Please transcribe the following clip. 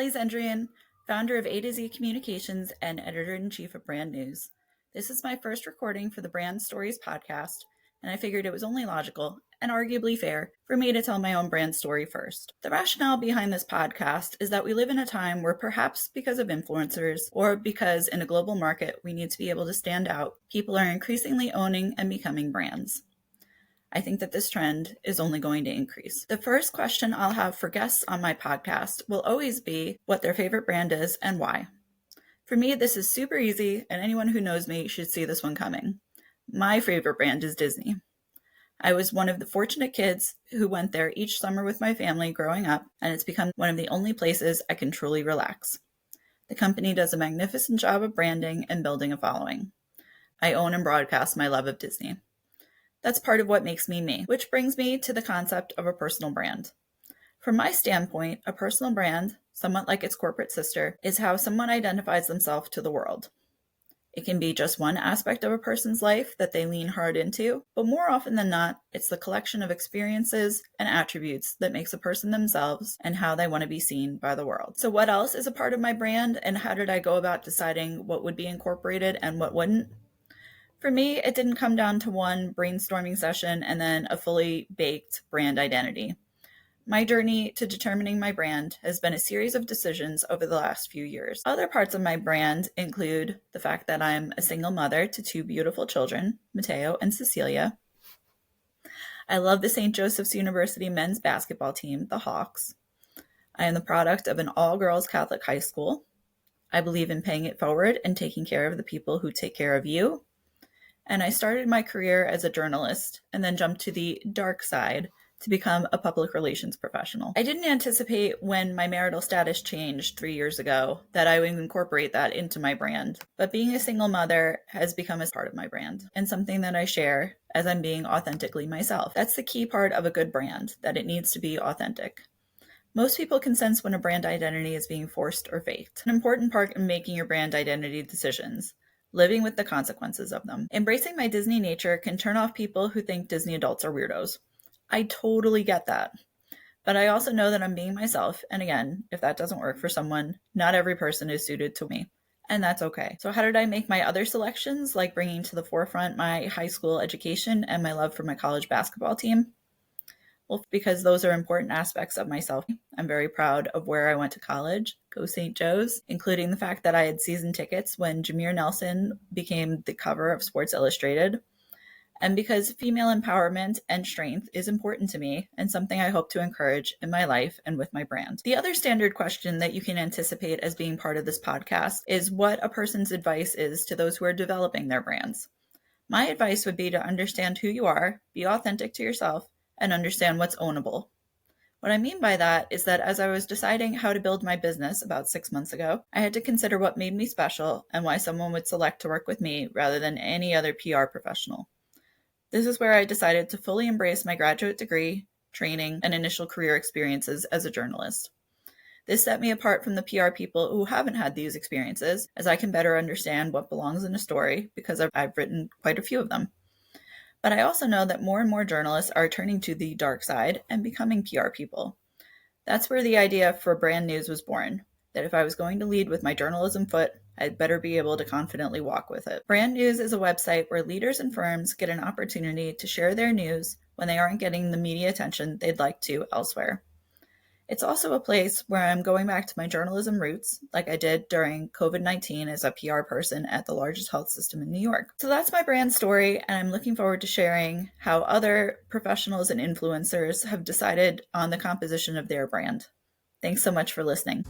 Allie Zendrian, founder of A to Z Communications and editor-in-chief of Brand News. This is my first recording for the Brand Stories podcast, and I figured it was only logical and arguably fair for me to tell my own brand story first. The rationale behind this podcast is that we live in a time where, perhaps because of influencers or because in a global market we need to be able to stand out, people are increasingly owning and becoming brands. I think that this trend is only going to increase. The first question I'll have for guests on my podcast will always be what their favorite brand is and why. For me, this is super easy, and anyone who knows me should see this one coming. My favorite brand is Disney. I was one of the fortunate kids who went there each summer with my family growing up, and it's become one of the only places I can truly relax. The company does a magnificent job of branding and building a following. I own and broadcast my love of Disney. That's part of what makes me me, which brings me to the concept of a personal brand. From my standpoint, a personal brand, somewhat like its corporate sister, is how someone identifies themselves to the world. It can be just one aspect of a person's life that they lean hard into, but more often than not, it's the collection of experiences and attributes that makes a person themselves and how they want to be seen by the world. So what else is a part of my brand, and how did I go about deciding what would be incorporated and what wouldn't? For me, it didn't come down to one brainstorming session and then a fully baked brand identity. My journey to determining my brand has been a series of decisions over the last few years. Other parts of my brand include the fact that I'm a single mother to two beautiful children, Mateo and Cecilia. I love the St. Joseph's University men's basketball team, the Hawks. I am the product of an all-girls Catholic high school. I believe in paying it forward and taking care of the people who take care of you. And I started my career as a journalist and then jumped to the dark side to become a public relations professional. I didn't anticipate when my marital status changed 3 years ago that I would incorporate that into my brand. But being a single mother has become a part of my brand and something that I share as I'm being authentically myself. That's the key part of a good brand, that it needs to be authentic. Most people can sense when a brand identity is being forced or faked. An important part in making your brand identity decisions. Living with the consequences of them. Embracing my Disney nature can turn off people who think Disney adults are weirdos. I totally get that. But I also know that I'm being myself, and again, if that doesn't work for someone, not every person is suited to me, and that's okay. So how did I make my other selections, like bringing to the forefront my high school education and my love for my college basketball team? Well, because those are important aspects of myself. I'm very proud of where I went to college, go St. Joe's, including the fact that I had season tickets when Jameer Nelson became the cover of Sports Illustrated. And because female empowerment and strength is important to me and something I hope to encourage in my life and with my brand. The other standard question that you can anticipate as being part of this podcast is what a person's advice is to those who are developing their brands. My advice would be to understand who you are, be authentic to yourself, and understand what's ownable. What I mean by that is that as I was deciding how to build my business about 6 months ago, I had to consider what made me special and why someone would select to work with me rather than any other PR professional. This is where I decided to fully embrace my graduate degree, training, and initial career experiences as a journalist. This set me apart from the PR people who haven't had these experiences, as I can better understand what belongs in a story because I've written quite a few of them. But I also know that more and more journalists are turning to the dark side and becoming PR people. That's where the idea for Brand News was born, that if I was going to lead with my journalism foot, I'd better be able to confidently walk with it. Brand News is a website where leaders and firms get an opportunity to share their news when they aren't getting the media attention they'd like to elsewhere. It's also a place where I'm going back to my journalism roots, like I did during COVID-19 as a PR person at the largest health system in New York. So that's my brand story, and I'm looking forward to sharing how other professionals and influencers have decided on the composition of their brand. Thanks so much for listening.